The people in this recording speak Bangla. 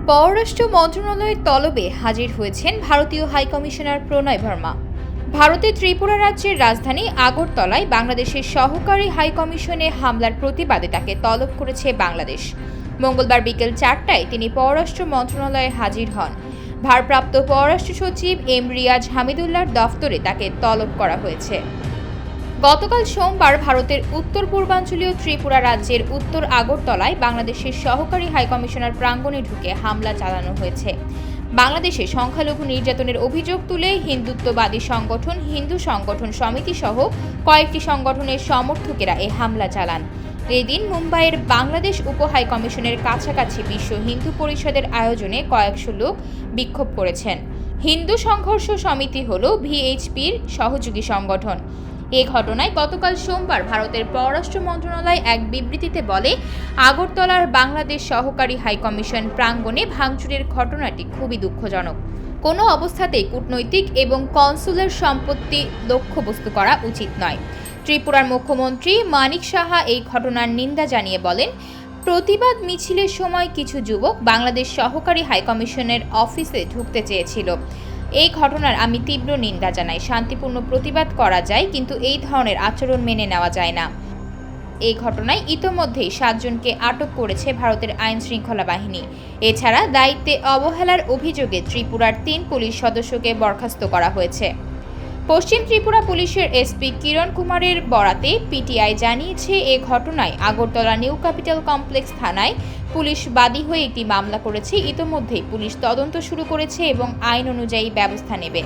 পররাষ্ট্র মন্ত্রণালয়ের তলবে হাজির হয়েছেন ভারতীয় হাইকমিশনার প্রণয় ভার্মা। ভারতের ত্রিপুরা রাজ্যের রাজধানী আগরতলায় বাংলাদেশের সহকারী হাইকমিশনে হামলার প্রতিবাদে তাকে তলব করেছে বাংলাদেশ। মঙ্গলবার বিকেল 4টায় তিনি পররাষ্ট্র মন্ত্রণালয়ে হাজির হন। ভারপ্রাপ্ত পররাষ্ট্র সচিব এম রিয়াজ হামিদুল্লাহর দফতরে তাকে তলব করা হয়েছে। গতকাল সোমবার ভারতের উত্তর পূর্বাঞ্চলীয় ত্রিপুরা রাজ্যের উত্তর আগরতলায় বাংলাদেশের সহকারী হাইকমিশনার প্রাঙ্গণে ঢুকে হামলা চালানো হয়েছে। বাংলাদেশে সংখ্যালঘু নির্যাতনের অভিযোগ তুলে হিন্দুত্ববাদী সংগঠন হিন্দু সংগঠন সমিতি সহ কয়েকটি সংগঠনের সমর্থকেরা এই হামলা চালান। এদিন মুম্বাইয়ের বাংলাদেশ উপহাইকমিশনের কাছাকাছি বিশ্ব হিন্দু পরিষদের আয়োজনে কয়েকশো লোক বিক্ষোভ করেছেন। হিন্দু সংঘর্ষ সমিতি হল ভিএইচপির সহযোগী সংগঠন। এ ঘটনায় গতকাল সোমবার ভারতের পররাষ্ট্র মন্ত্রণালয় এক বিবৃতিতে বলে, আগরতলার বাংলাদেশ সহকারী হাইকমিশন প্রাঙ্গণে ভাঙচুরের ঘটনাটি খুবই দুঃখজনক। কোনো অবস্থাতেই কূটনৈতিক এবং কনসুলার সম্পত্তি লক্ষ্যবস্তু করা উচিত নয়। ত্রিপুরার মুখ্যমন্ত্রী মানিক সাহা এই ঘটনার নিন্দা জানিয়ে বলেন, প্রতিবাদ মিছিলের সময় কিছু যুবক বাংলাদেশ সহকারী হাইকমিশনের অফিসে ঢুকতে চেয়েছিল। এই ঘটনার আমি তীব্র নিন্দা জানাই। শান্তিপূর্ণ প্রতিবাদ করা যায়, কিন্তু এই ধরনের আচরণ মেনে নেওয়া যায় না। এই ঘটনায় ইতোমধ্যেই 7 জনকে আটক করেছে ভারতের আইন শৃঙ্খলা বাহিনী। এছাড়া দায়িত্বে অবহেলার অভিযোগে ত্রিপুরার 3 পুলিশ সদস্যকে বরখাস্ত করা হয়েছে। পশ্চিম ত্রিপুরা পুলিশের এসপি কিরণ কুমারের বরাতে পিটিআই জানিয়েছে, এ ঘটনায় আগরতলা নিউ ক্যাপিটাল কমপ্লেক্স থানায় পুলিশ বাদী হয়ে একটি মামলা করেছে। ইতোমধ্যেই পুলিশ তদন্ত শুরু করেছে এবং আইন অনুযায়ী ব্যবস্থা নেবে।